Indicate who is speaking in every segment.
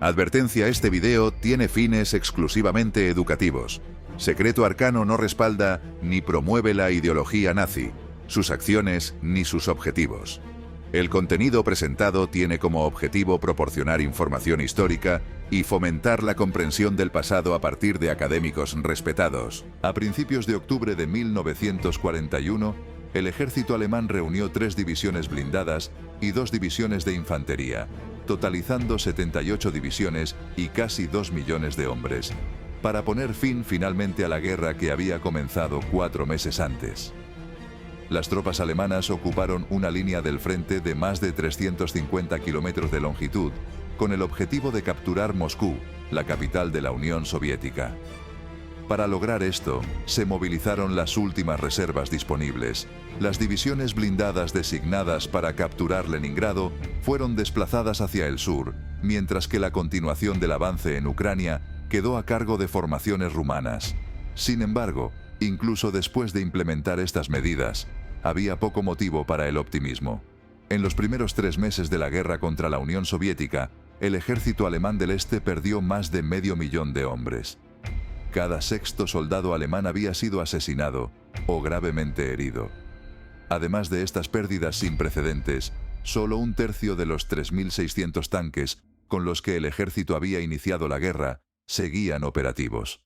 Speaker 1: Advertencia: este video tiene fines exclusivamente educativos. Secreto Arcano no respalda ni promueve la ideología nazi, sus acciones ni sus objetivos. El contenido presentado tiene como objetivo proporcionar información histórica y fomentar la comprensión del pasado a partir de académicos respetados. A principios de octubre de 1941, el ejército alemán reunió 3 divisiones blindadas y 2 divisiones de infantería, totalizando 78 divisiones y casi 2 millones de hombres, para poner fin finalmente a la guerra que había comenzado 4 meses antes. Las tropas alemanas ocuparon una línea del frente de más de 350 kilómetros de longitud, con el objetivo de capturar Moscú, la capital de la Unión Soviética. Para lograr esto, se movilizaron las últimas reservas disponibles. Las divisiones blindadas designadas para capturar Leningrado fueron desplazadas hacia el sur, mientras que la continuación del avance en Ucrania quedó a cargo de formaciones rumanas. Sin embargo, incluso después de implementar estas medidas, había poco motivo para el optimismo. En los primeros 3 meses de la guerra contra la Unión Soviética, el ejército alemán del Este perdió más de 500.000 de hombres. Cada 6º soldado alemán había sido asesinado o gravemente herido. Además de estas pérdidas sin precedentes, solo 1/3 de los 3.600 tanques con los que el ejército había iniciado la guerra seguían operativos.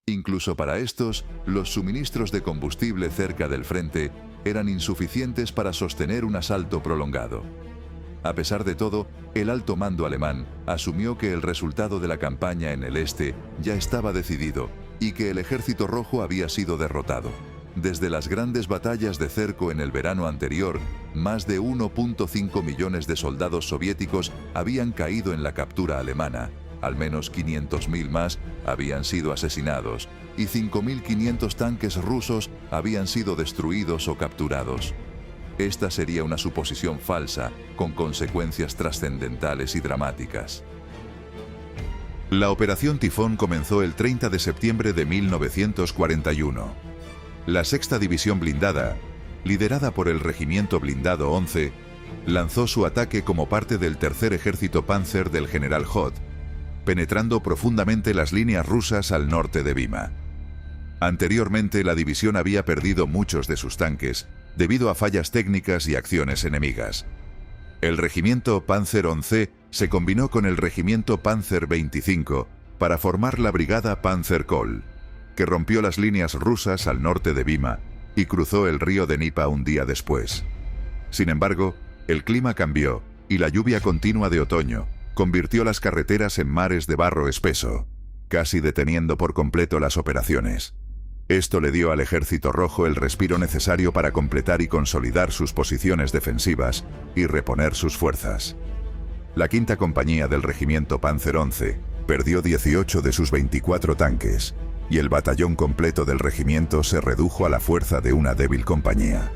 Speaker 1: Incluso para estos, los suministros de combustible cerca del frente eran insuficientes para sostener un asalto prolongado. A pesar de todo, el alto mando alemán asumió que el resultado de la campaña en el este ya estaba decidido y que el Ejército Rojo había sido derrotado. Desde las grandes batallas de cerco en el verano anterior, más de 1,5 millones de soldados soviéticos habían caído en la captura alemana. Al menos 500.000 más habían sido asesinados y 5.500 tanques rusos habían sido destruidos o capturados. Esta sería una suposición falsa, con consecuencias trascendentales y dramáticas. La Operación Tifón comenzó el 30 de septiembre de 1941. La 6ª División Blindada, liderada por el Regimiento Blindado 11, lanzó su ataque como parte del Tercer Ejército Panzer del general Hoth, penetrando profundamente las líneas rusas al norte de Vimy. Anteriormente, la división había perdido muchos de sus tanques debido a fallas técnicas y acciones enemigas. El regimiento Panzer 11 se combinó con el regimiento Panzer 25 para formar la brigada Panzer Kohl, que rompió las líneas rusas al norte de Vimy y cruzó el río Dnieper un día después. Sin embargo, el clima cambió y la lluvia continua de otoño convirtió las carreteras en mares de barro espeso, casi deteniendo por completo las operaciones. Esto le dio al Ejército Rojo el respiro necesario para completar y consolidar sus posiciones defensivas y reponer sus fuerzas. La 5ª compañía del regimiento Panzer 11 perdió 18 de sus 24 tanques, y el batallón completo del regimiento se redujo a la fuerza de una débil compañía.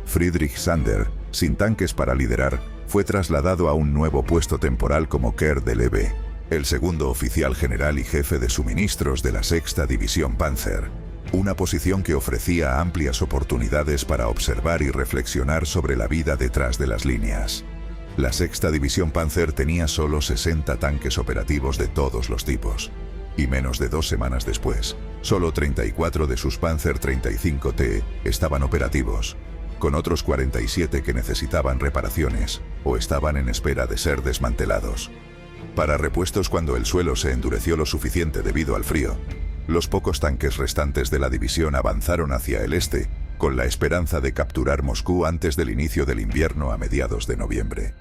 Speaker 1: Friedrich Sander, sin tanques para liderar, fue trasladado a un nuevo puesto temporal como Kerr de Leve, el segundo oficial general y jefe de suministros de la 6ª División Panzer, una posición que ofrecía amplias oportunidades para observar y reflexionar sobre la vida detrás de las líneas. La 6ª División Panzer tenía solo 60 tanques operativos de todos los tipos, y menos de 2 semanas después, solo 34 de sus Panzer 35T estaban operativos, con otros 47 que necesitaban reparaciones o estaban en espera de ser desmantelados. Para repuestos, cuando el suelo se endureció lo suficiente debido al frío, los pocos tanques restantes de la división avanzaron hacia el este, con la esperanza de capturar Moscú antes del inicio del invierno a mediados de noviembre.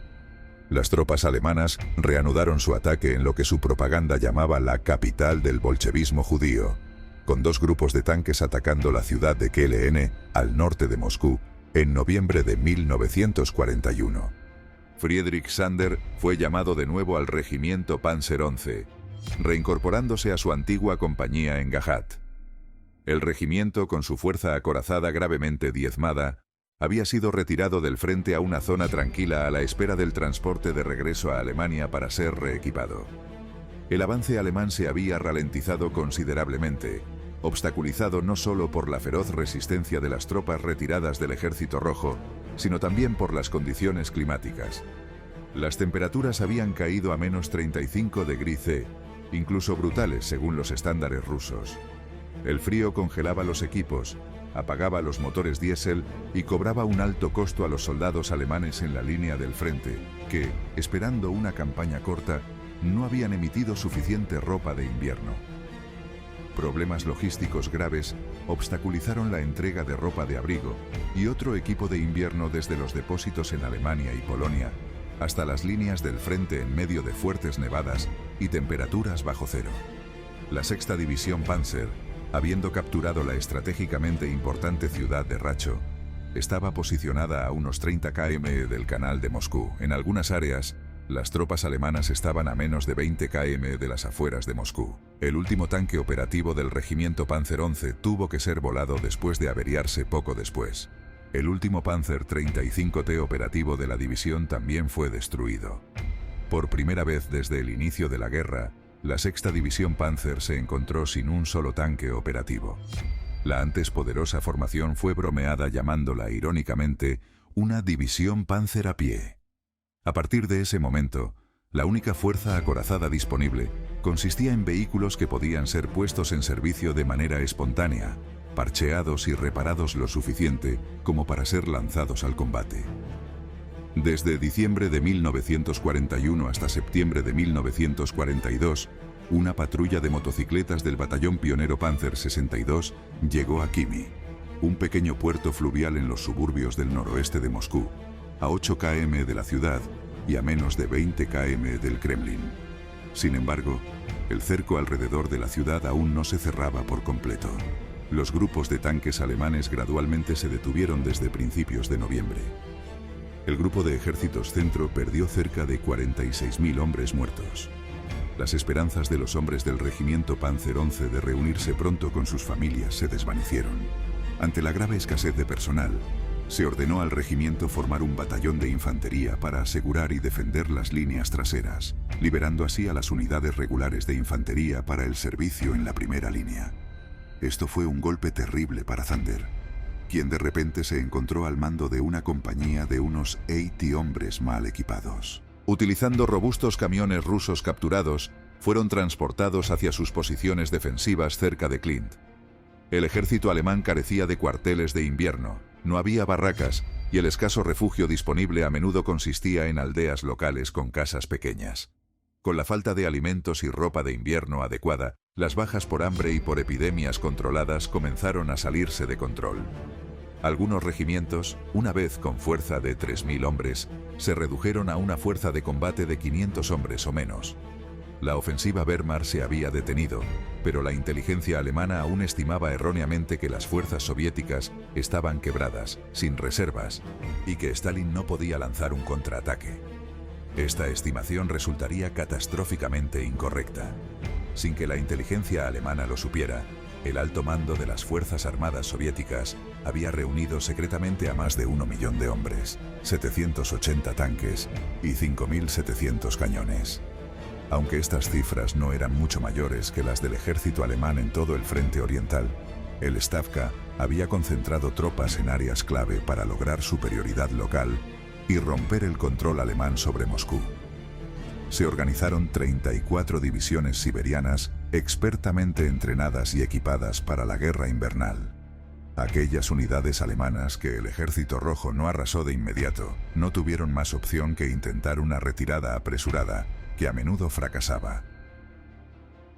Speaker 1: Las tropas alemanas reanudaron su ataque en lo que su propaganda llamaba la capital del bolchevismo judío, con 2 grupos de tanques atacando la ciudad de Kln, al norte de Moscú, en noviembre de 1941. Friedrich Sander fue llamado de nuevo al regimiento Panzer 11, reincorporándose a su antigua compañía en Gajat. El regimiento, con su fuerza acorazada gravemente diezmada, había sido retirado del frente a una zona tranquila a la espera del transporte de regreso a Alemania para ser reequipado. El avance alemán se había ralentizado considerablemente, obstaculizado no solo por la feroz resistencia de las tropas retiradas del Ejército Rojo, sino también por las condiciones climáticas. Las temperaturas habían caído a menos 35 degrees C, incluso brutales según los estándares rusos. El frío congelaba los equipos, apagaba los motores diésel y cobraba un alto costo a los soldados alemanes en la línea del frente, que, esperando una campaña corta, no habían emitido suficiente ropa de invierno. Problemas logísticos graves obstaculizaron la entrega de ropa de abrigo y otro equipo de invierno desde los depósitos en Alemania y Polonia hasta las líneas del frente en medio de fuertes nevadas y temperaturas bajo cero. La Sexta División Panzer, habiendo capturado la estratégicamente importante ciudad de Racho, estaba posicionada a unos 30 km del canal de Moscú. En algunas áreas, las tropas alemanas estaban a menos de 20 km de las afueras de Moscú. El último tanque operativo del regimiento Panzer 11 tuvo que ser volado después de averiarse poco después. El último Panzer 35T operativo de la división también fue destruido. Por primera vez desde el inicio de la guerra, la Sexta División Panzer se encontró sin un solo tanque operativo. La antes poderosa formación fue bromeada llamándola irónicamente una división Panzer a pie. A partir de ese momento, la única fuerza acorazada disponible consistía en vehículos que podían ser puestos en servicio de manera espontánea, parcheados y reparados lo suficiente como para ser lanzados al combate. Desde diciembre de 1941 hasta septiembre de 1942, una patrulla de motocicletas del batallón pionero Panzer 62 llegó a Kimi, un pequeño puerto fluvial en los suburbios del noroeste de Moscú, a 8 km de la ciudad y a menos de 20 km del Kremlin. Sin embargo, el cerco alrededor de la ciudad aún no se cerraba por completo. Los grupos de tanques alemanes gradualmente se detuvieron desde principios de noviembre. El grupo de ejércitos centro perdió cerca de 46.000 hombres muertos. Las esperanzas de los hombres del regimiento Panzer 11 de reunirse pronto con sus familias se desvanecieron. Ante la grave escasez de personal, se ordenó al regimiento formar un batallón de infantería para asegurar y defender las líneas traseras, liberando así a las unidades regulares de infantería para el servicio en la primera línea. Esto fue un golpe terrible para Zander, quien de repente se encontró al mando de una compañía de unos 80 hombres mal equipados. Utilizando robustos camiones rusos capturados, fueron transportados hacia sus posiciones defensivas cerca de Klint. El ejército alemán carecía de cuarteles de invierno, no había barracas y el escaso refugio disponible a menudo consistía en aldeas locales con casas pequeñas. Con la falta de alimentos y ropa de invierno adecuada, las bajas por hambre y por epidemias controladas comenzaron a salirse de control. Algunos regimientos, una vez con fuerza de 3.000 hombres, se redujeron a una fuerza de combate de 500 hombres o menos. La ofensiva Wehrmacht se había detenido, pero la inteligencia alemana aún estimaba erróneamente que las fuerzas soviéticas estaban quebradas, sin reservas, y que Stalin no podía lanzar un contraataque. Esta estimación resultaría catastróficamente incorrecta. Sin que la inteligencia alemana lo supiera, el alto mando de las Fuerzas Armadas soviéticas había reunido secretamente a más de 1 millón de hombres, 780 tanques y 5.700 cañones. Aunque estas cifras no eran mucho mayores que las del ejército alemán en todo el frente oriental, el Stavka había concentrado tropas en áreas clave para lograr superioridad local y romper el control alemán sobre Moscú. Se organizaron 34 divisiones siberianas expertamente entrenadas y equipadas para la guerra invernal. Aquellas unidades alemanas que el Ejército Rojo no arrasó de inmediato no tuvieron más opción que intentar una retirada apresurada, que a menudo fracasaba.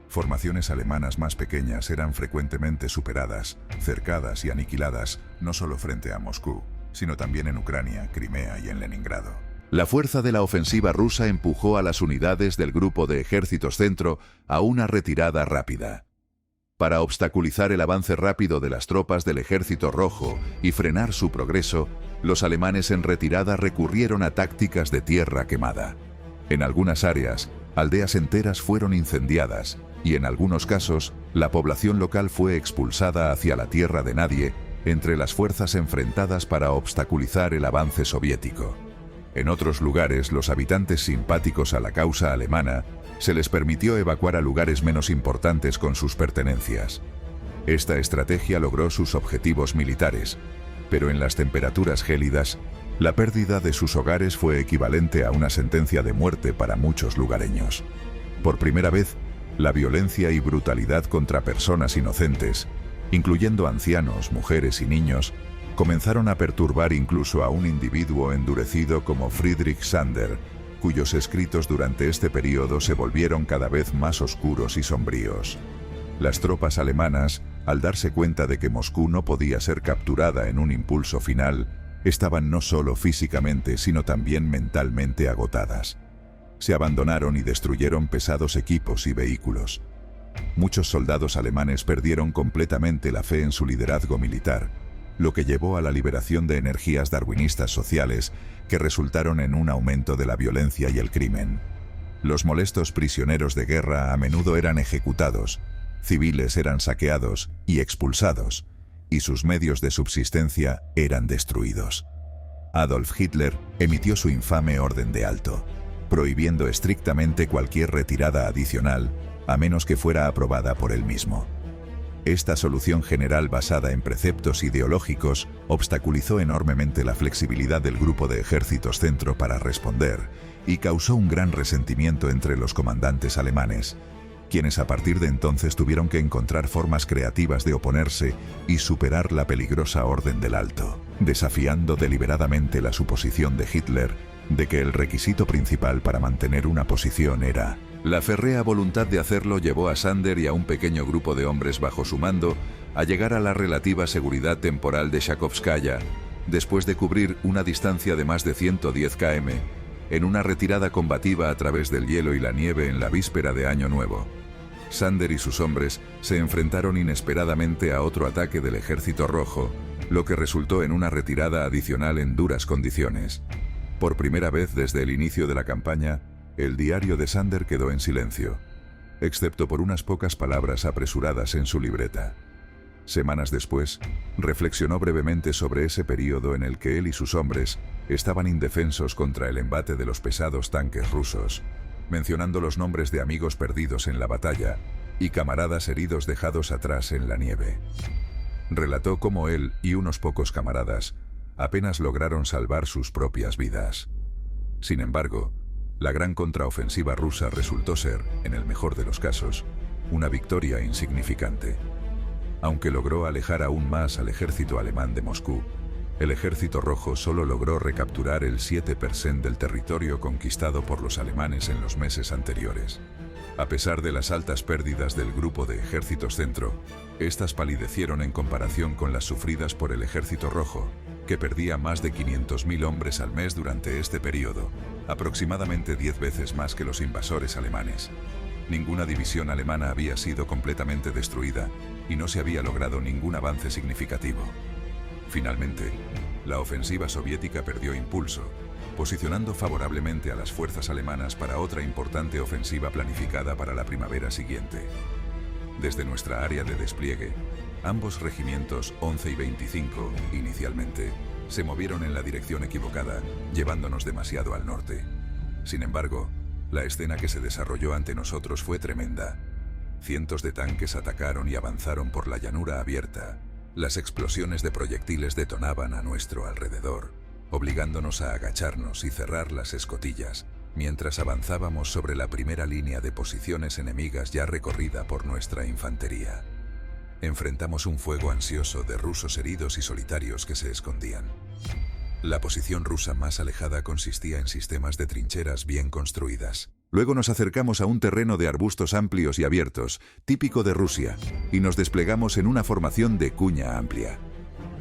Speaker 1: Formaciones alemanas más pequeñas eran frecuentemente superadas, cercadas y aniquiladas, no solo frente a Moscú, sino también en Ucrania, Crimea y en Leningrado. La fuerza de la ofensiva rusa empujó a las unidades del grupo de ejércitos centro a una retirada rápida. Para obstaculizar el avance rápido de las tropas del Ejército Rojo y frenar su progreso, los alemanes en retirada recurrieron a tácticas de tierra quemada. En algunas áreas, aldeas enteras fueron incendiadas y en algunos casos, la población local fue expulsada hacia la tierra de nadie entre las fuerzas enfrentadas para obstaculizar el avance soviético. En otros lugares, los habitantes simpáticos a la causa alemana se les permitió evacuar a lugares menos importantes con sus pertenencias. Esta estrategia logró sus objetivos militares, pero en las temperaturas gélidas, La pérdida de sus hogares fue equivalente a una sentencia de muerte para muchos lugareños. Por primera vez, la violencia y brutalidad contra personas inocentes, incluyendo ancianos, mujeres y niños, comenzaron a perturbar incluso a un individuo endurecido como Friedrich Sander, cuyos escritos durante este periodo se volvieron cada vez más oscuros y sombríos. Las tropas alemanas, al darse cuenta de que Moscú no podía ser capturada en un impulso final, estaban no solo físicamente sino también mentalmente agotadas. Se abandonaron y destruyeron pesados equipos y vehículos. Muchos soldados alemanes perdieron completamente la fe en su liderazgo militar, lo que llevó a la liberación de energías darwinistas sociales que resultaron en un aumento de la violencia y el crimen. Los molestos prisioneros de guerra a menudo eran ejecutados, civiles eran saqueados y expulsados, y sus medios de subsistencia eran destruidos. Adolf Hitler emitió su infame orden de alto, prohibiendo estrictamente cualquier retirada adicional, a menos que fuera aprobada por él mismo. Esta solución general basada en preceptos ideológicos obstaculizó enormemente la flexibilidad del grupo de ejércitos centro para responder y causó un gran resentimiento entre los comandantes alemanes, quienes a partir de entonces tuvieron que encontrar formas creativas de oponerse y superar la peligrosa orden del alto, desafiando deliberadamente la suposición de Hitler de que el requisito principal para mantener una posición era. La férrea voluntad de hacerlo llevó a Sander y a un pequeño grupo de hombres bajo su mando a llegar a la relativa seguridad temporal de Shakovskaya, después de cubrir una distancia de más de 110 km, en una retirada combativa a través del hielo y la nieve en la víspera de Año Nuevo. Sander y sus hombres se enfrentaron inesperadamente a otro ataque del Ejército Rojo, lo que resultó en una retirada adicional en duras condiciones. Por primera vez desde el inicio de la campaña, el diario de Sander quedó en silencio, excepto por unas pocas palabras apresuradas en su libreta. Semanas después, reflexionó brevemente sobre ese periodo en el que él y sus hombres estaban indefensos contra el embate de los pesados tanques rusos, mencionando los nombres de amigos perdidos en la batalla y camaradas heridos dejados atrás en la nieve. Relató cómo él y unos pocos camaradas apenas lograron salvar sus propias vidas. Sin embargo, la gran contraofensiva rusa resultó ser, en el mejor de los casos, una victoria insignificante. Aunque logró alejar aún más al ejército alemán de Moscú, el Ejército Rojo solo logró recapturar el 7% del territorio conquistado por los alemanes en los meses anteriores. A pesar de las altas pérdidas del grupo de ejércitos centro, estas palidecieron en comparación con las sufridas por el Ejército Rojo, que perdía más de 500.000 hombres al mes durante este periodo, aproximadamente 10 veces más que los invasores alemanes. Ninguna división alemana había sido completamente destruida y no se había logrado ningún avance significativo. Finalmente, la ofensiva soviética perdió impulso, posicionando favorablemente a las fuerzas alemanas para otra importante ofensiva planificada para la primavera siguiente. Desde nuestra área de despliegue, ambos regimientos 11 y 25, inicialmente, se movieron en la dirección equivocada, llevándonos demasiado al norte. Sin embargo, la escena que se desarrolló ante nosotros fue tremenda. Cientos de tanques atacaron y avanzaron por la llanura abierta. Las explosiones de proyectiles detonaban a nuestro alrededor, obligándonos a agacharnos y cerrar las escotillas, mientras avanzábamos sobre la primera línea de posiciones enemigas ya recorrida por nuestra infantería. Enfrentamos un fuego ansioso de rusos heridos y solitarios que se escondían. La posición rusa más alejada consistía en sistemas de trincheras bien construidas. Luego nos acercamos a un terreno de arbustos amplios y abiertos, típico de Rusia, y nos desplegamos en una formación de cuña amplia.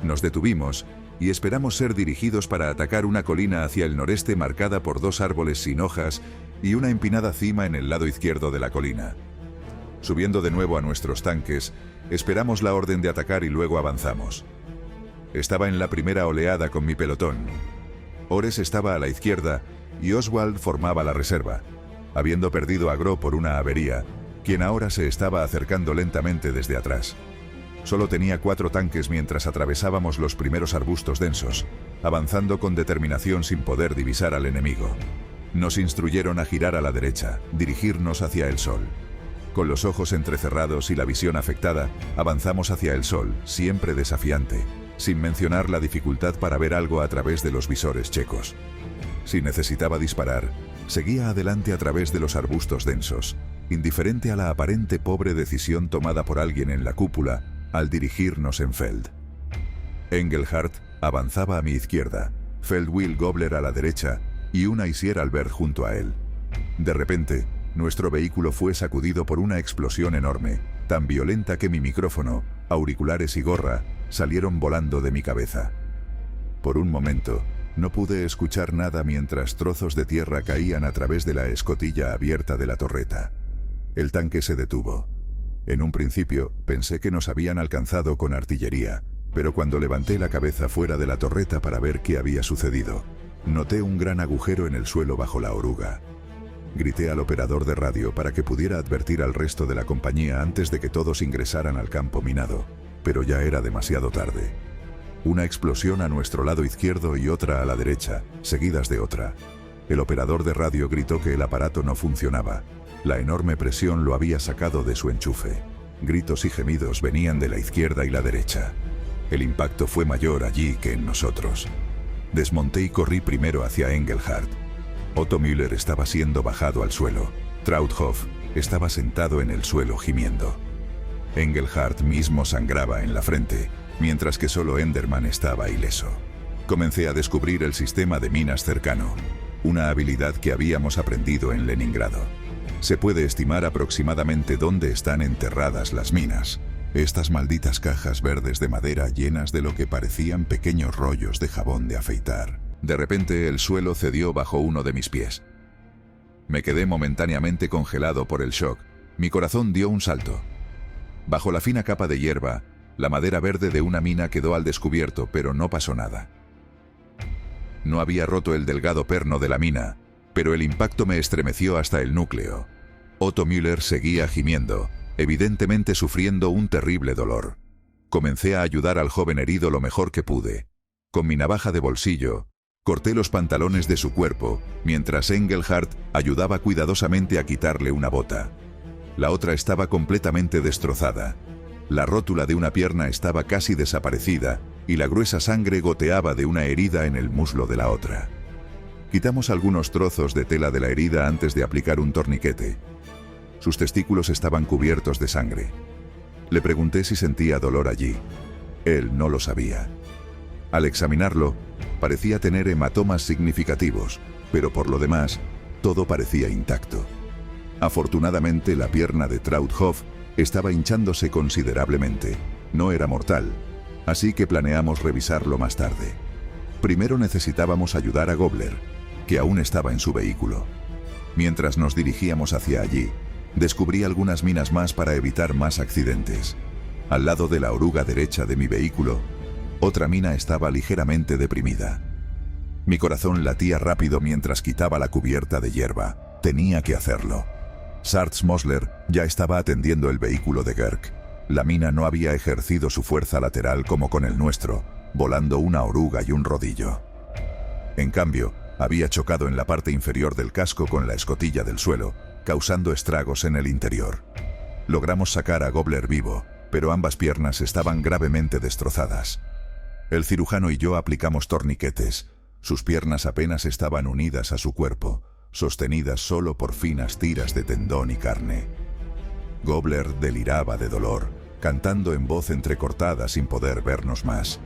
Speaker 1: Nos detuvimos y esperamos ser dirigidos para atacar una colina hacia el noreste marcada por dos árboles sin hojas y una empinada cima en el lado izquierdo de la colina. Subiendo de nuevo a nuestros tanques, esperamos la orden de atacar y luego avanzamos. Estaba en la primera oleada con mi pelotón. Ores estaba a la izquierda y Oswald formaba la reserva, habiendo perdido a Gro por una avería, quien ahora se estaba acercando lentamente desde atrás. Solo tenía 4 tanques mientras atravesábamos los primeros arbustos densos, avanzando con determinación sin poder divisar al enemigo. Nos instruyeron a girar a la derecha, dirigirnos hacia el sol. Con los ojos entrecerrados y la visión afectada, avanzamos hacia el sol, siempre desafiante, sin mencionar la dificultad para ver algo a través de los visores checos. Si necesitaba disparar, seguía adelante a través de los arbustos densos, indiferente a la aparente pobre decisión tomada por alguien en la cúpula al dirigirnos en Feld. Engelhardt avanzaba a mi izquierda, Feldwheel Gobler a la derecha y una Isier Albert junto a él. De repente, nuestro vehículo fue sacudido por una explosión enorme, tan violenta que mi micrófono, auriculares y gorra salieron volando de mi cabeza. Por un momento, no pude escuchar nada mientras trozos de tierra caían a través de la escotilla abierta de la torreta. El tanque se detuvo. En un principio, pensé que nos habían alcanzado con artillería, pero cuando levanté la cabeza fuera de la torreta para ver qué había sucedido, noté un gran agujero en el suelo bajo la oruga. Grité al operador de radio para que pudiera advertir al resto de la compañía antes de que todos ingresaran al campo minado, pero ya era demasiado tarde. Una explosión a nuestro lado izquierdo y otra a la derecha, seguidas de otra. El operador de radio gritó que el aparato no funcionaba. La enorme presión lo había sacado de su enchufe. Gritos y gemidos venían de la izquierda y la derecha. El impacto fue mayor allí que en nosotros. Desmonté y corrí primero hacia Engelhardt. Otto Müller estaba siendo bajado al suelo. Trauthoff estaba sentado en el suelo gimiendo. Engelhardt mismo sangraba en la frente, mientras que solo Enderman estaba ileso. Comencé a descubrir el sistema de minas cercano, una habilidad que habíamos aprendido en Leningrado. Se puede estimar aproximadamente dónde están enterradas las minas. Estas malditas cajas verdes de madera llenas de lo que parecían pequeños rollos de jabón de afeitar. De repente el suelo cedió bajo uno de mis pies. Me quedé momentáneamente congelado por el shock. Mi corazón dio un salto. Bajo la fina capa de hierba, la madera verde de una mina quedó al descubierto, pero no pasó nada. No había roto el delgado perno de la mina, pero el impacto me estremeció hasta el núcleo. Otto Müller seguía gimiendo, evidentemente sufriendo un terrible dolor. Comencé a ayudar al joven herido lo mejor que pude. Con mi navaja de bolsillo, corté los pantalones de su cuerpo, mientras Engelhardt ayudaba cuidadosamente a quitarle una bota. La otra estaba completamente destrozada. La rótula de una pierna estaba casi desaparecida, y la gruesa sangre goteaba de una herida en el muslo de la otra. Quitamos algunos trozos de tela de la herida antes de aplicar un torniquete. Sus testículos estaban cubiertos de sangre. Le pregunté si sentía dolor allí. Él no lo sabía. Al examinarlo, parecía tener hematomas significativos, pero por lo demás, todo parecía intacto. Afortunadamente, la pierna de Trauthoff estaba hinchándose considerablemente. No era mortal, así que planeamos revisarlo más tarde. Primero necesitábamos ayudar a Gobler, que aún estaba en su vehículo. Mientras nos dirigíamos hacia allí, descubrí algunas minas más para evitar más accidentes. Al lado de la oruga derecha de mi vehículo, otra mina estaba ligeramente deprimida. Mi corazón latía rápido mientras quitaba la cubierta de hierba. Tenía que hacerlo. Sartz Mosler ya estaba atendiendo el vehículo de Gerk. La mina no había ejercido su fuerza lateral como con el nuestro, volando una oruga y un rodillo. En cambio, había chocado en la parte inferior del casco con la escotilla del suelo, causando estragos en el interior. Logramos sacar a Gobler vivo, pero ambas piernas estaban gravemente destrozadas. El cirujano y yo aplicamos torniquetes. Sus piernas apenas estaban unidas a su cuerpo, sostenidas solo por finas tiras de tendón y carne. Gobler deliraba de dolor, cantando en voz entrecortada sin poder vernos más.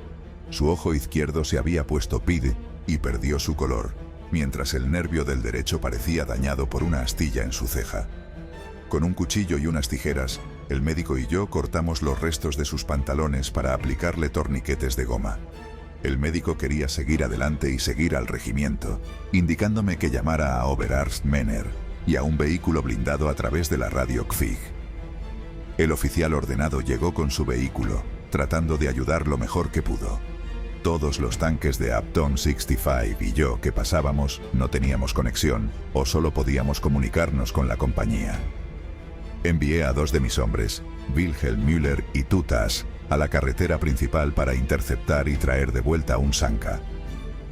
Speaker 1: Su ojo izquierdo se había puesto pide y perdió su color, mientras el nervio del derecho parecía dañado por una astilla en su ceja. Con un cuchillo y unas tijeras, el médico y yo cortamos los restos de sus pantalones para aplicarle torniquetes de goma. El médico quería seguir adelante y seguir al regimiento, indicándome que llamara a Oberarzt Männer y a un vehículo blindado a través de la radio Kfig. El oficial ordenado llegó con su vehículo, tratando de ayudar lo mejor que pudo. Todos los tanques de Upton 65 y yo que pasábamos no teníamos conexión o solo podíamos comunicarnos con la compañía. Envié a 2 de mis hombres, Wilhelm Müller y Tutas, a la carretera principal para interceptar y traer de vuelta un Sanka.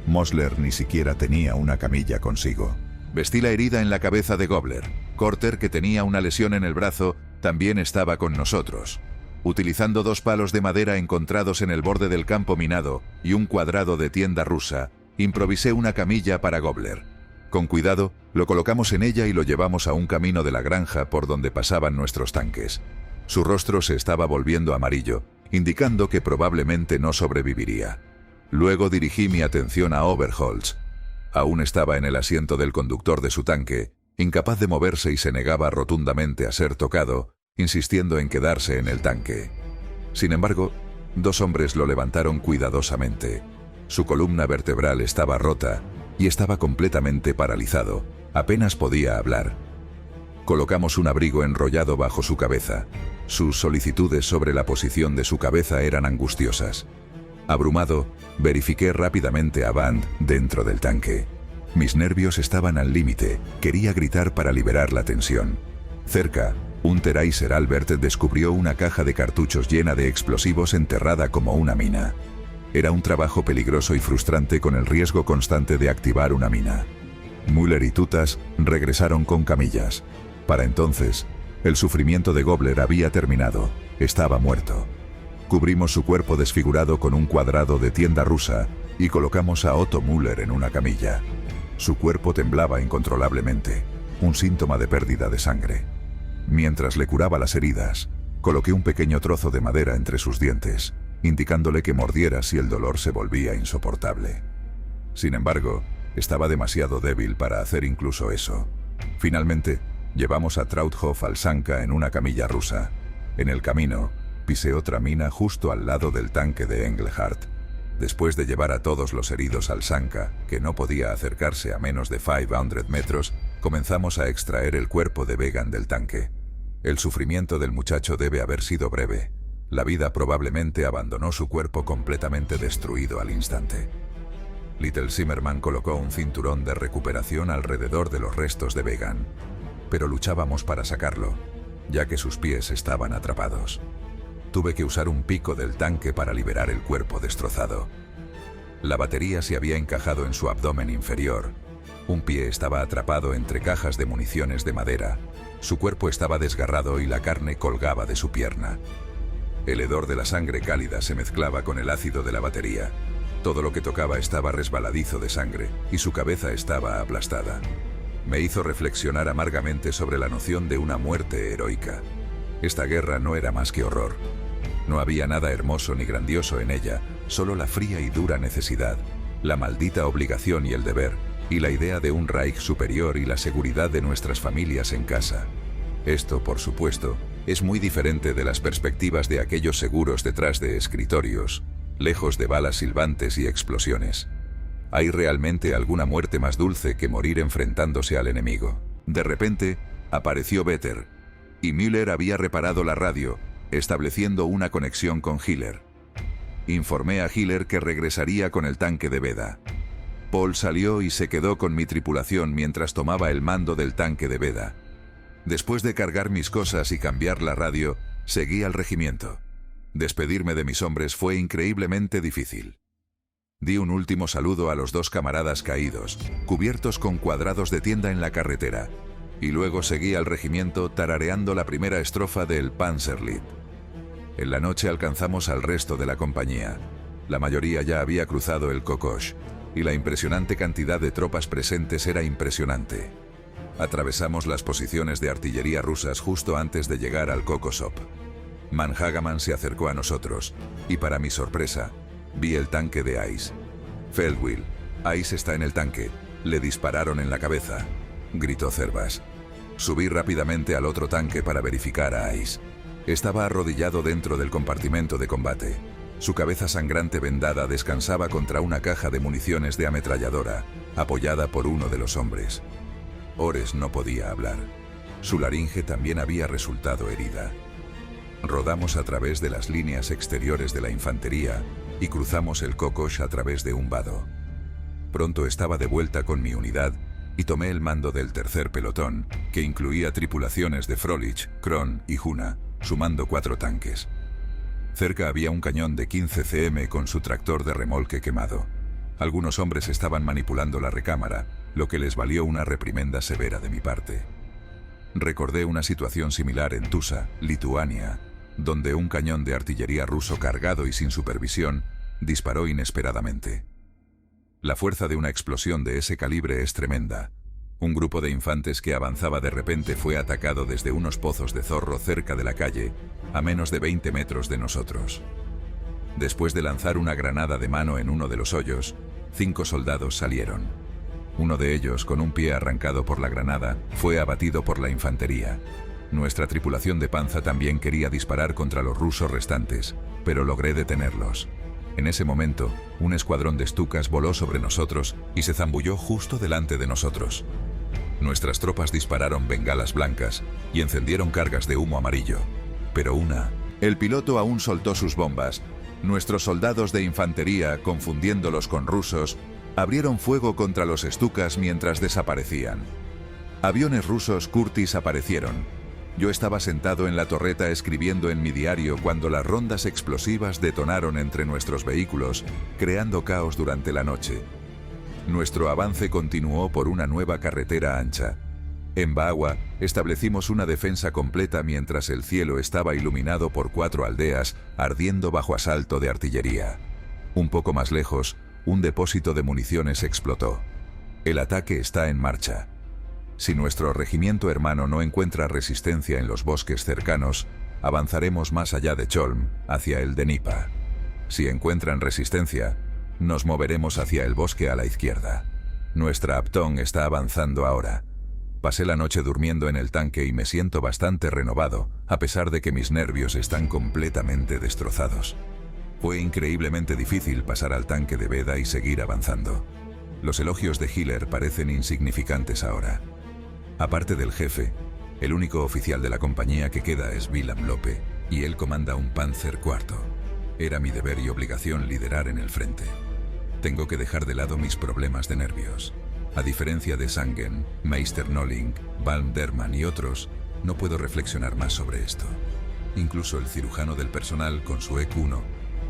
Speaker 1: Mosler ni siquiera tenía una camilla consigo. Vestí la herida en la cabeza de Gobler. Korter, que tenía una lesión en el brazo, también estaba con nosotros. Utilizando 2 palos de madera encontrados en el borde del campo minado y un cuadrado de tienda rusa, improvisé una camilla para Gobbler. Con cuidado, lo colocamos en ella y lo llevamos a un camino de la granja por donde pasaban nuestros tanques. Su rostro se estaba volviendo amarillo, indicando que probablemente no sobreviviría. Luego dirigí mi atención a Overholtz. Aún estaba en el asiento del conductor de su tanque, incapaz de moverse y se negaba rotundamente a ser tocado, insistiendo en quedarse en el tanque. Sin embargo, 2 hombres lo levantaron cuidadosamente. Su columna vertebral estaba rota y estaba completamente paralizado. Apenas podía hablar. Colocamos un abrigo enrollado bajo su cabeza. Sus solicitudes sobre la posición de su cabeza eran angustiosas. Abrumado, verifiqué rápidamente a Band dentro del tanque. Mis nervios estaban al límite. Quería gritar para liberar la tensión. Cerca, Untereiser Albert descubrió una caja de cartuchos llena de explosivos enterrada como una mina. Era un trabajo peligroso y frustrante con el riesgo constante de activar una mina. Müller y Tutas regresaron con camillas. Para entonces, el sufrimiento de Gobbler había terminado. Estaba muerto. Cubrimos su cuerpo desfigurado con un cuadrado de tienda rusa y colocamos a Otto Müller en una camilla. Su cuerpo temblaba incontrolablemente, un síntoma de pérdida de sangre. Mientras le curaba las heridas, coloqué un pequeño trozo de madera entre sus dientes, indicándole que mordiera si el dolor se volvía insoportable. Sin embargo, estaba demasiado débil para hacer incluso eso. Finalmente, llevamos a Trauthof al Sanka en una camilla rusa. En el camino, pisé otra mina justo al lado del tanque de Engelhardt. Después de llevar a todos los heridos al Sanka, que no podía acercarse a menos de 500 metros, comenzamos a extraer el cuerpo de Vegan del tanque. El sufrimiento del muchacho debe haber sido breve. La vida probablemente abandonó su cuerpo completamente destruido al instante. Little Zimmerman colocó un cinturón de recuperación alrededor de los restos de Vegan, pero luchábamos para sacarlo, ya que sus pies estaban atrapados. Tuve que usar un pico del tanque para liberar el cuerpo destrozado. La batería se había encajado en su abdomen inferior. Un pie estaba atrapado entre cajas de municiones de madera. Su cuerpo estaba desgarrado y la carne colgaba de su pierna. El hedor de la sangre cálida se mezclaba con el ácido de la batería. Todo lo que tocaba estaba resbaladizo de sangre y su cabeza estaba aplastada. Me hizo reflexionar amargamente sobre la noción de una muerte heroica. Esta guerra no era más que horror. No había nada hermoso ni grandioso en ella, solo la fría y dura necesidad, la maldita obligación y el deber, y la idea de un Reich superior y la seguridad de nuestras familias en casa. Esto, por supuesto, es muy diferente de las perspectivas de aquellos seguros detrás de escritorios, lejos de balas silbantes y explosiones. ¿Hay realmente alguna muerte más dulce que morir enfrentándose al enemigo? De repente, apareció Vetter, y Müller había reparado la radio, estableciendo una conexión con Hiller. Informé a Hiller que regresaría con el tanque de Beda. Paul salió y se quedó con mi tripulación mientras tomaba el mando del tanque de Beda. Después de cargar mis cosas y cambiar la radio, seguí al regimiento. Despedirme de mis hombres fue increíblemente difícil. Di un último saludo a los 2 camaradas caídos, cubiertos con cuadrados de tienda en la carretera, y luego seguí al regimiento tarareando la primera estrofa del Panzerlied. En la noche alcanzamos al resto de la compañía. La mayoría ya había cruzado el Kokosh, y la impresionante cantidad de tropas presentes era impresionante. Atravesamos las posiciones de artillería rusas justo antes de llegar al Kokosop. Manhagaman se acercó a nosotros, y para mi sorpresa, vi el tanque de Ice. Feldwheel, Ice está en el tanque. Le dispararon en la cabeza, gritó Cervas. Subí rápidamente al otro tanque para verificar a Ice. Estaba arrodillado dentro del compartimento de combate. Su cabeza sangrante vendada descansaba contra una caja de municiones de ametralladora, apoyada por uno de los hombres. Ores no podía hablar. Su laringe también había resultado herida. Rodamos a través de las líneas exteriores de la infantería y cruzamos el Kokosh a través de un vado. Pronto estaba de vuelta con mi unidad y tomé el mando del tercer pelotón, que incluía tripulaciones de Frolich, Kron y Juna, sumando 4 tanques. Cerca había un cañón de 15 cm con su tractor de remolque quemado. Algunos hombres estaban manipulando la recámara, lo que les valió una reprimenda severa de mi parte. Recordé una situación similar en Tusa, Lituania. donde un cañón de artillería ruso cargado y sin supervisión disparó inesperadamente. La fuerza de una explosión de ese calibre es tremenda. Un grupo de infantes que avanzaba de repente fue atacado desde unos pozos de zorro cerca de la calle, a menos de 20 metros de nosotros. Después de lanzar una granada de mano en uno de los hoyos, 5 soldados salieron. Uno de ellos, con un pie arrancado por la granada, fue abatido por la infantería. Nuestra tripulación de panza también quería disparar contra los rusos restantes, pero logré detenerlos. En ese momento, un escuadrón de Stukas voló sobre nosotros y se zambulló justo delante de nosotros. Nuestras tropas dispararon bengalas blancas y encendieron cargas de humo amarillo, pero el piloto aún soltó sus bombas. Nuestros soldados de infantería, confundiéndolos con rusos, abrieron fuego contra los Stukas mientras desaparecían. Aviones rusos Curtiss aparecieron. Yo estaba sentado en la torreta escribiendo en mi diario cuando las rondas explosivas detonaron entre nuestros vehículos, creando caos durante la noche. Nuestro avance continuó por una nueva carretera ancha. En Baagua, establecimos una defensa completa mientras el cielo estaba iluminado por 4 aldeas ardiendo bajo asalto de artillería. Un poco más lejos, un depósito de municiones explotó. El ataque está en marcha. Si nuestro regimiento hermano no encuentra resistencia en los bosques cercanos, avanzaremos más allá de Cholm, hacia el Dnipa. Si encuentran resistencia, nos moveremos hacia el bosque a la izquierda. Nuestra Upton está avanzando ahora. Pasé la noche durmiendo en el tanque y me siento bastante renovado, a pesar de que mis nervios están completamente destrozados. Fue increíblemente difícil pasar al tanque de Beda y seguir avanzando. Los elogios de Hiller parecen insignificantes ahora. Aparte del jefe, el único oficial de la compañía que queda es Willem Lope, y él comanda un Panzer IV. Era mi deber y obligación liderar en el frente. Tengo que dejar de lado mis problemas de nervios. A diferencia de Sangen, Meister Nolling, Balm Derman y otros, no puedo reflexionar más sobre esto. Incluso el cirujano del personal, con su EQ-1,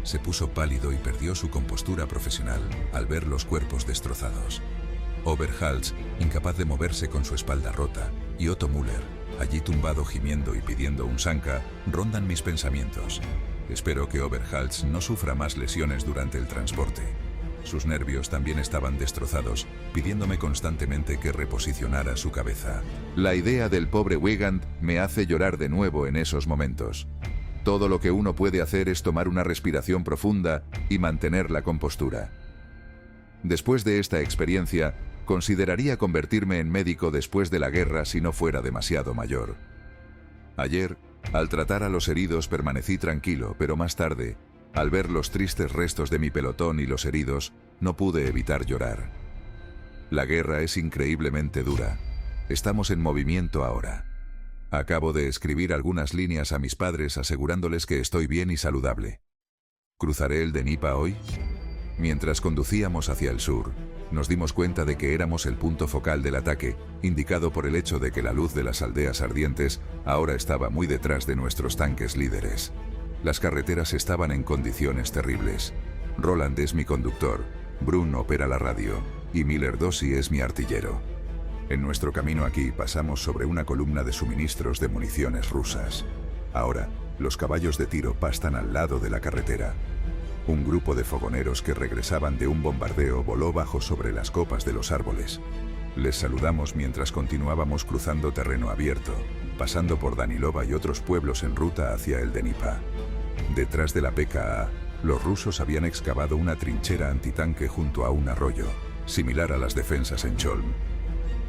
Speaker 1: se puso pálido y perdió su compostura profesional al ver los cuerpos destrozados. Oberhals, incapaz de moverse con su espalda rota, y Otto Müller, allí tumbado gimiendo y pidiendo un Sanka, rondan mis pensamientos. Espero que Oberhals no sufra más lesiones durante el transporte. Sus nervios también estaban destrozados, pidiéndome constantemente que reposicionara su cabeza. La idea del pobre Weigand me hace llorar de nuevo en esos momentos. Todo lo que uno puede hacer es tomar una respiración profunda y mantener la compostura. Después de esta experiencia, consideraría convertirme en médico después de la guerra si no fuera demasiado mayor. Ayer, al tratar a los heridos permanecí tranquilo, pero más tarde, al ver los tristes restos de mi pelotón y los heridos, no pude evitar llorar. La guerra es increíblemente dura. Estamos en movimiento ahora. Acabo de escribir algunas líneas a mis padres asegurándoles que estoy bien y saludable. ¿Cruzaré el Dnipa hoy? Mientras conducíamos hacia el sur, nos dimos cuenta de que éramos el punto focal del ataque, indicado por el hecho de que la luz de las aldeas ardientes ahora estaba muy detrás de nuestros tanques líderes. Las carreteras estaban en condiciones terribles. Roland es mi conductor, Brun opera la radio, y Miller Dossi es mi artillero. En nuestro camino aquí pasamos sobre una columna de suministros de municiones rusas. Ahora, los caballos de tiro pastan al lado de la carretera. Un grupo de fogoneros que regresaban de un bombardeo voló bajo sobre las copas de los árboles. Les saludamos mientras continuábamos cruzando terreno abierto, pasando por Danilova y otros pueblos en ruta hacia el Dnipa. Detrás de la PKA, los rusos habían excavado una trinchera antitanque junto a un arroyo, similar a las defensas en Cholm.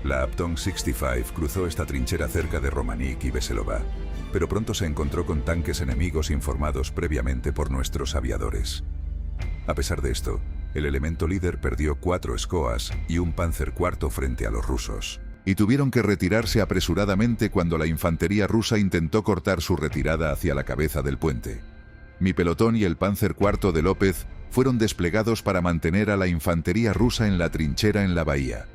Speaker 1: La Upton 65 cruzó esta trinchera cerca de Romanik y Veselova, pero pronto se encontró con tanques enemigos informados previamente por nuestros aviadores. A pesar de esto, el elemento líder perdió 4 SCOAS y un Panzer IV frente a los rusos, y tuvieron que retirarse apresuradamente cuando la infantería rusa intentó cortar su retirada hacia la cabeza del puente. Mi pelotón y el Panzer IV de López fueron desplegados para mantener a la infantería rusa en la trinchera en la bahía.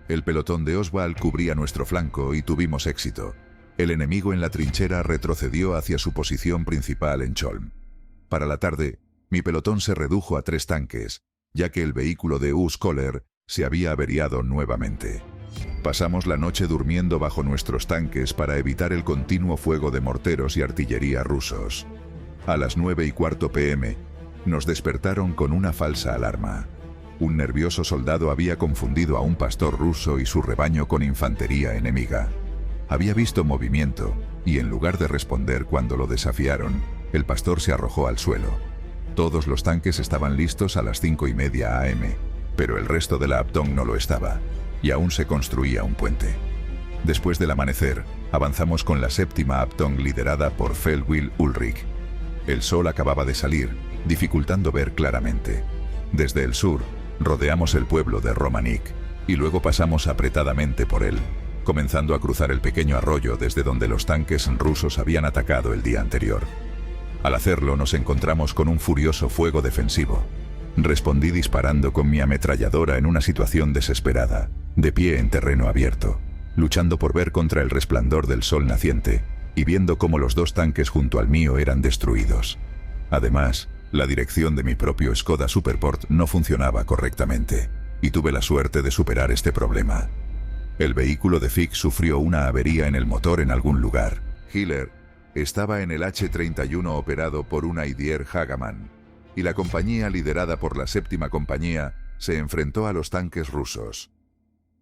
Speaker 1: El pelotón de Oswald cubría nuestro flanco y tuvimos éxito. El enemigo en la trinchera retrocedió hacia su posición principal en Cholm. Para la tarde, mi pelotón se redujo a 3 tanques, ya que el vehículo de Urs Koller se había averiado nuevamente. Pasamos la noche durmiendo bajo nuestros tanques para evitar el continuo fuego de morteros y artillería rusos. A las 9:15 p.m., nos despertaron con una falsa alarma. Un nervioso soldado había confundido a un pastor ruso y su rebaño con infantería enemiga. Había visto movimiento, y en lugar de responder cuando lo desafiaron, el pastor se arrojó al suelo. Todos los tanques estaban listos a las 5:30 a.m., pero el resto de la Abteilung no lo estaba, y aún se construía un puente. Después del amanecer, avanzamos con la 7ª Abteilung liderada por Feldwebel Ulrich. El sol acababa de salir, dificultando ver claramente. Desde el sur, rodeamos el pueblo de Romanik, y luego pasamos apretadamente por él, comenzando a cruzar el pequeño arroyo desde donde los tanques rusos habían atacado el día anterior. Al hacerlo nos encontramos con un furioso fuego defensivo. Respondí disparando con mi ametralladora en una situación desesperada, de pie en terreno abierto, luchando por ver contra el resplandor del sol naciente, y viendo cómo los 2 tanques junto al mío eran destruidos. Además, la dirección de mi propio Skoda Superport no funcionaba correctamente, y tuve la suerte de superar este problema. El vehículo de Fick sufrió una avería en el motor en algún lugar. Hiller estaba en el H-31 operado por un Aidier Hagaman, y la compañía liderada por la 7ª compañía se enfrentó a los tanques rusos.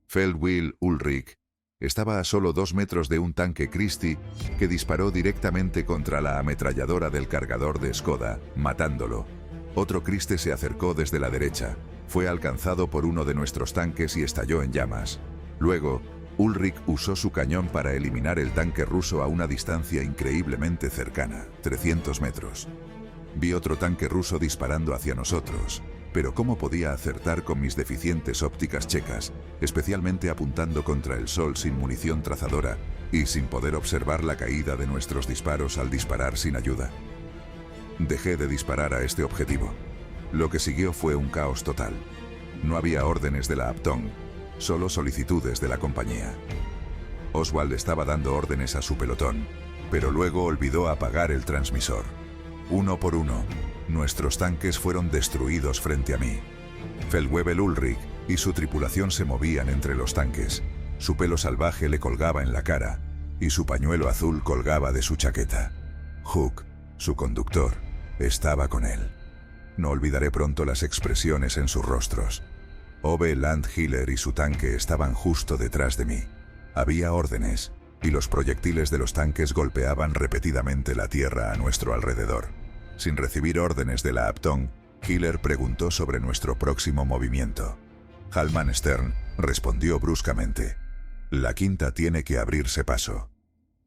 Speaker 1: Feldwebel Ulrich estaba a solo 2 metros de un tanque Christie que disparó directamente contra la ametralladora del cargador de Skoda, matándolo. Otro Christie se acercó desde la derecha, fue alcanzado por uno de nuestros tanques y estalló en llamas. Luego, Ulrich usó su cañón para eliminar el tanque ruso a una distancia increíblemente cercana, 300 metros. Vi otro tanque ruso disparando hacia nosotros, pero ¿cómo podía acertar con mis deficientes ópticas checas, especialmente apuntando contra el sol sin munición trazadora y sin poder observar la caída de nuestros disparos al disparar sin ayuda? Dejé de disparar a este objetivo. Lo que siguió fue un caos total. No había órdenes de la Abteilung, solo solicitudes de la compañía. Oswald estaba dando órdenes a su pelotón, pero luego olvidó apagar el transmisor. Uno por uno, nuestros tanques fueron destruidos frente a mí. Feldwebel Ulrich y su tripulación se movían entre los tanques. Su pelo salvaje le colgaba en la cara, y su pañuelo azul colgaba de su chaqueta. Hook, su conductor, estaba con él. No olvidaré pronto las expresiones en sus rostros. Ove Landhiller y su tanque estaban justo detrás de mí. Había órdenes, y los proyectiles de los tanques golpeaban repetidamente la tierra a nuestro alrededor. Sin recibir órdenes de la Abteilung, Hiller preguntó sobre nuestro próximo movimiento. Halman Stern respondió bruscamente: «La quinta tiene que abrirse paso».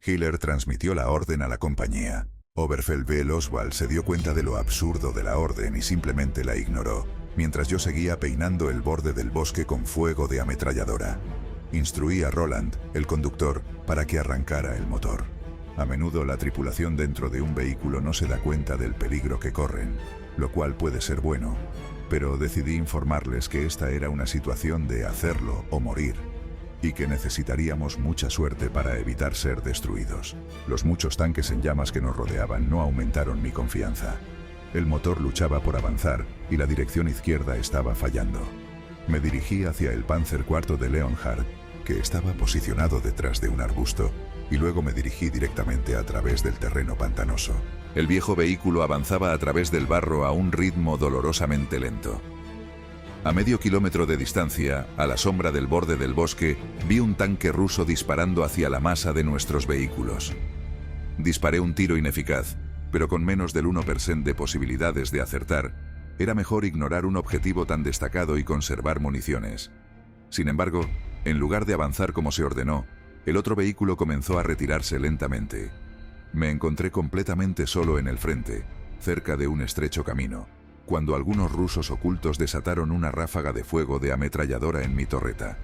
Speaker 1: Hiller transmitió la orden a la compañía. Oberfeldwebel Oswald se dio cuenta de lo absurdo de la orden y simplemente la ignoró, mientras yo seguía peinando el borde del bosque con fuego de ametralladora. Instruí a Roland, el conductor, para que arrancara el motor. A menudo la tripulación dentro de un vehículo no se da cuenta del peligro que corren, lo cual puede ser bueno, pero decidí informarles que esta era una situación de hacerlo o morir, y que necesitaríamos mucha suerte para evitar ser destruidos. Los muchos tanques en llamas que nos rodeaban no aumentaron mi confianza. El motor luchaba por avanzar y la dirección izquierda estaba fallando. Me dirigí hacia el Panzer IV de Leonhard, que estaba posicionado detrás de un arbusto, y luego me dirigí directamente a través del terreno pantanoso. El viejo vehículo avanzaba a través del barro a un ritmo dolorosamente lento. A medio kilómetro de distancia, a la sombra del borde del bosque, vi un tanque ruso disparando hacia la masa de nuestros vehículos. Disparé un tiro ineficaz, pero con menos del 1% de posibilidades de acertar. Era mejor ignorar un objetivo tan destacado y conservar municiones. Sin embargo, en lugar de avanzar como se ordenó, el otro vehículo comenzó a retirarse lentamente. Me encontré completamente solo en el frente, cerca de un estrecho camino, cuando algunos rusos ocultos desataron una ráfaga de fuego de ametralladora en mi torreta.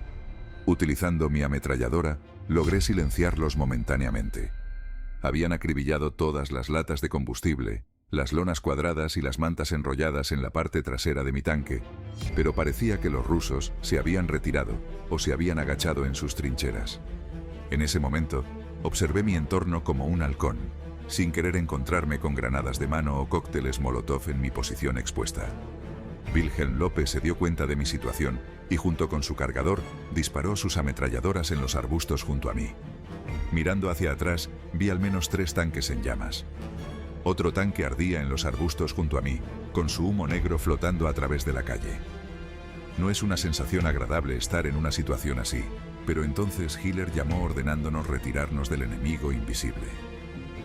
Speaker 1: Utilizando mi ametralladora, logré silenciarlos momentáneamente. Habían acribillado todas las latas de combustible, las lonas cuadradas y las mantas enrolladas en la parte trasera de mi tanque, pero parecía que los rusos se habían retirado o se habían agachado en sus trincheras. En ese momento, observé mi entorno como un halcón, sin querer encontrarme con granadas de mano o cócteles Molotov en mi posición expuesta. Wilhelm López se dio cuenta de mi situación y junto con su cargador disparó sus ametralladoras en los arbustos junto a mí. Mirando hacia atrás, vi al menos 3 tanques en llamas. Otro tanque ardía en los arbustos junto a mí, con su humo negro flotando a través de la calle. No es una sensación agradable estar en una situación así, pero entonces Hiller llamó ordenándonos retirarnos del enemigo invisible.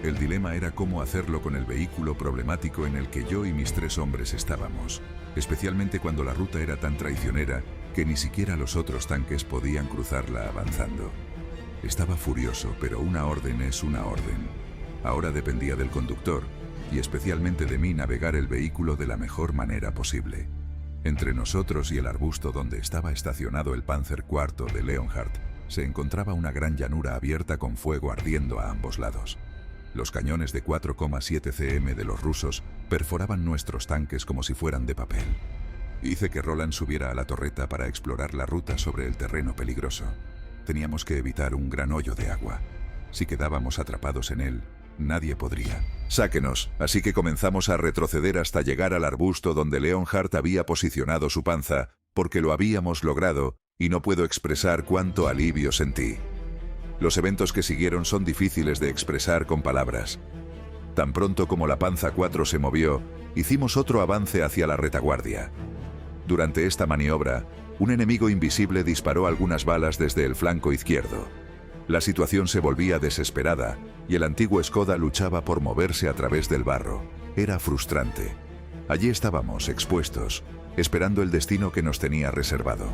Speaker 1: El dilema era cómo hacerlo con el vehículo problemático en el que yo y mis 3 hombres estábamos, especialmente cuando la ruta era tan traicionera que ni siquiera los otros tanques podían cruzarla avanzando. Estaba furioso, pero una orden es una orden. Ahora dependía del conductor, y especialmente de mí, navegar el vehículo de la mejor manera posible. Entre nosotros y el arbusto donde estaba estacionado el Panzer IV de Leonhardt, se encontraba una gran llanura abierta con fuego ardiendo a ambos lados. Los cañones de 4,7 cm de los rusos perforaban nuestros tanques como si fueran de papel. Hice que Roland subiera a la torreta para explorar la ruta sobre el terreno peligroso. Teníamos que evitar un gran hoyo de agua. Si quedábamos atrapados en él, nadie podría. «Sáquenos», así que comenzamos a retroceder hasta llegar al arbusto donde Leonhardt había posicionado su panza, porque lo habíamos logrado, y no puedo expresar cuánto alivio sentí. Los eventos que siguieron son difíciles de expresar con palabras. Tan pronto como la Panza 4 se movió, hicimos otro avance hacia la retaguardia. Durante esta maniobra, un enemigo invisible disparó algunas balas desde el flanco izquierdo. La situación se volvía desesperada, y el antiguo Skoda luchaba por moverse a través del barro. Era frustrante. Allí estábamos, expuestos, esperando el destino que nos tenía reservado.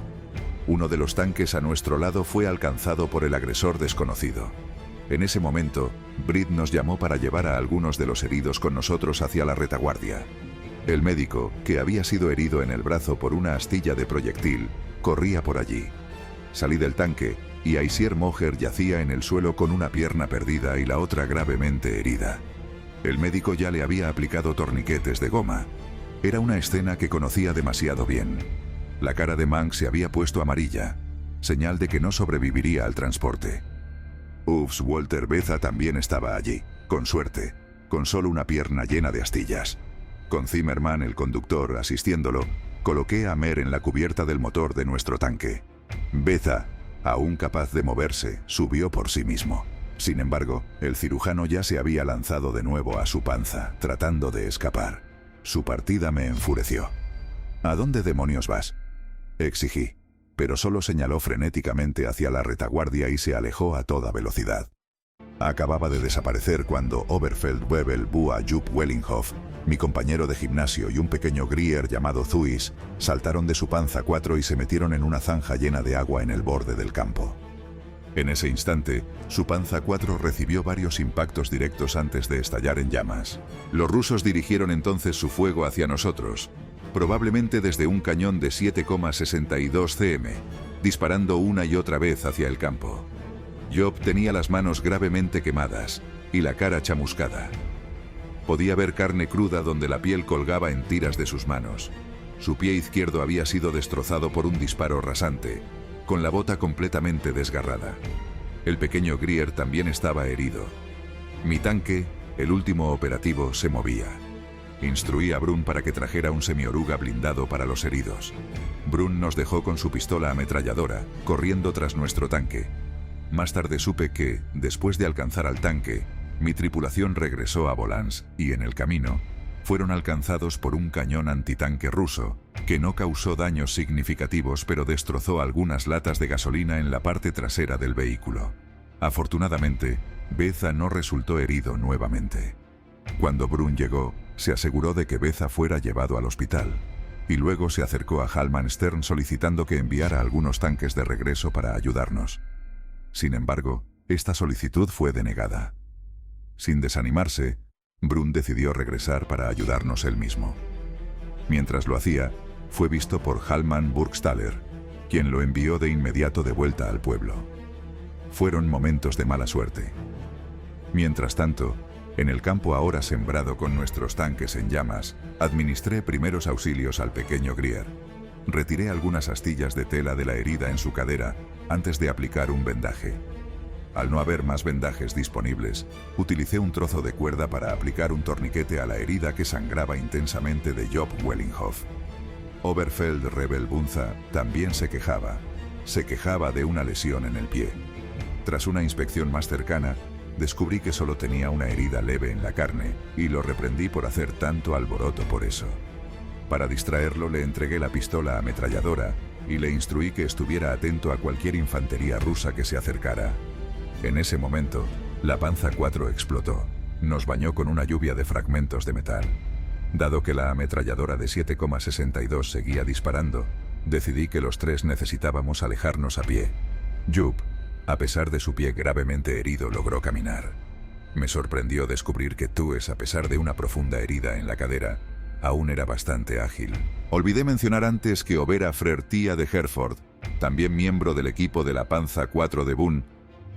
Speaker 1: Uno de los tanques a nuestro lado fue alcanzado por el agresor desconocido. En ese momento, Britt nos llamó para llevar a algunos de los heridos con nosotros hacia la retaguardia. El médico, que había sido herido en el brazo por una astilla de proyectil, corría por allí. Salí del tanque, y Aisier Moher yacía en el suelo con una pierna perdida y la otra gravemente herida. El médico ya le había aplicado torniquetes de goma. Era una escena que conocía demasiado bien. La cara de Mank se había puesto amarilla, señal de que no sobreviviría al transporte. Ups, Walter Beza también estaba allí, con suerte, con solo una pierna llena de astillas. Con Zimmerman, el conductor, asistiéndolo, coloqué a Mer en la cubierta del motor de nuestro tanque. Beza, aún capaz de moverse, subió por sí mismo. Sin embargo, el cirujano ya se había lanzado de nuevo a su panza, tratando de escapar. Su partida me enfureció. ¿A dónde demonios vas?, exigí, pero solo señaló frenéticamente hacia la retaguardia y se alejó a toda velocidad. Acababa de desaparecer cuando Oberfeld Webel Bua Jupp Wellinghoff, mi compañero de gimnasio, y un pequeño Grier llamado Zuis saltaron de su Panza 4 y se metieron en una zanja llena de agua en el borde del campo. En ese instante, su Panza 4 recibió varios impactos directos antes de estallar en llamas. Los rusos dirigieron entonces su fuego hacia nosotros, probablemente desde un cañón de 7,62 cm, disparando una y otra vez hacia el campo. Job tenía las manos gravemente quemadas y la cara chamuscada. Podía ver carne cruda donde la piel colgaba en tiras de sus manos. Su pie izquierdo había sido destrozado por un disparo rasante, con la bota completamente desgarrada. El pequeño Grier también estaba herido. Mi tanque, el último operativo, se movía. Instruí a Brun para que trajera un semioruga blindado para los heridos. Brun nos dejó con su pistola ametralladora, corriendo tras nuestro tanque. Más tarde supe que, después de alcanzar al tanque, mi tripulación regresó a Volans y, en el camino, fueron alcanzados por un cañón antitanque ruso, que no causó daños significativos pero destrozó algunas latas de gasolina en la parte trasera del vehículo. Afortunadamente, Beza no resultó herido nuevamente. Cuando Brun llegó, se aseguró de que Beza fuera llevado al hospital, y luego se acercó a Hallman Stern solicitando que enviara algunos tanques de regreso para ayudarnos. Sin embargo, esta solicitud fue denegada. Sin desanimarse, Brun decidió regresar para ayudarnos él mismo. Mientras lo hacía, fue visto por Hallman Burgstaller, quien lo envió de inmediato de vuelta al pueblo. Fueron momentos de mala suerte. Mientras tanto, en el campo ahora sembrado con nuestros tanques en llamas, administré primeros auxilios al pequeño Grier. Retiré algunas astillas de tela de la herida en su cadera antes de aplicar un vendaje. Al no haber más vendajes disponibles, utilicé un trozo de cuerda para aplicar un torniquete a la herida que sangraba intensamente de Job Wellinghoff. Oberfeld Rebel Bunza también se quejaba. Se quejaba de una lesión en el pie. Tras una inspección más cercana, descubrí que solo tenía una herida leve en la carne y lo reprendí por hacer tanto alboroto por eso. Para distraerlo le entregué la pistola ametralladora y le instruí que estuviera atento a cualquier infantería rusa que se acercara. En ese momento, la Panza IV explotó. Nos bañó con una lluvia de fragmentos de metal. Dado que la ametralladora de 7,62 seguía disparando, decidí que los tres necesitábamos alejarnos a pie. Jup, a pesar de su pie gravemente herido, logró caminar. Me sorprendió descubrir que Tues, a pesar de una profunda herida en la cadera, aún era bastante ágil. Olvidé mencionar antes que Overa Frertía de Herford, también miembro del equipo de la Panza IV de Boone,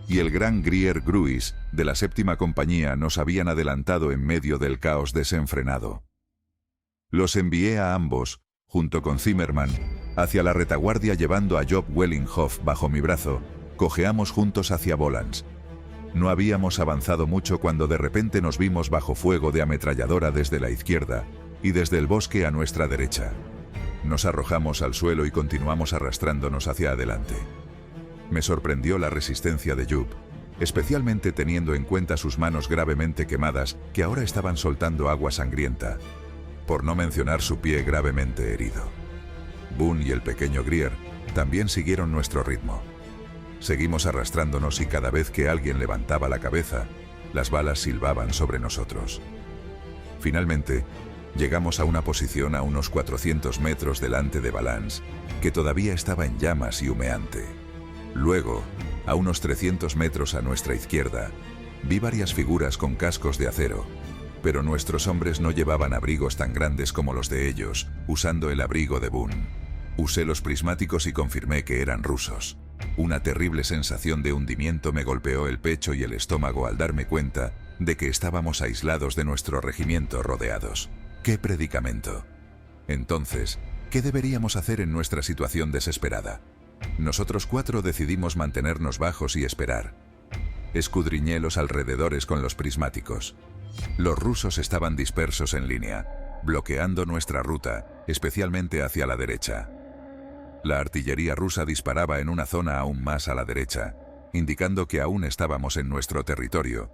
Speaker 1: y el gran Grier Gruis, de la 7ª compañía, nos habían adelantado en medio del caos desenfrenado. Los envié a ambos, junto con Zimmerman, hacia la retaguardia llevando a Job Wellinghoff bajo mi brazo. Cojeamos juntos hacia Volans. No habíamos avanzado mucho cuando de repente nos vimos bajo fuego de ametralladora desde la izquierda y desde el bosque a nuestra derecha. Nos arrojamos al suelo y continuamos arrastrándonos hacia adelante. Me sorprendió la resistencia de Jup, especialmente teniendo en cuenta sus manos gravemente quemadas que ahora estaban soltando agua sangrienta, por no mencionar su pie gravemente herido. Boone y el pequeño Grier también siguieron nuestro ritmo. Seguimos arrastrándonos y cada vez que alguien levantaba la cabeza, las balas silbaban sobre nosotros. Finalmente, llegamos a una posición a unos 400 metros delante de Valance, que todavía estaba en llamas y humeante. Luego, a unos 300 metros a nuestra izquierda, vi varias figuras con cascos de acero, pero nuestros hombres no llevaban abrigos tan grandes como los de ellos, usando el abrigo de Boone. Usé los prismáticos y confirmé que eran rusos. Una terrible sensación de hundimiento me golpeó el pecho y el estómago al darme cuenta de que estábamos aislados de nuestro regimiento, rodeados. ¡Qué predicamento! Entonces, ¿qué deberíamos hacer en nuestra situación desesperada? Nosotros cuatro decidimos mantenernos bajos y esperar. Escudriñé los alrededores con los prismáticos. Los rusos estaban dispersos en línea, bloqueando nuestra ruta, especialmente hacia la derecha. La artillería rusa disparaba en una zona aún más a la derecha, indicando que aún estábamos en nuestro territorio,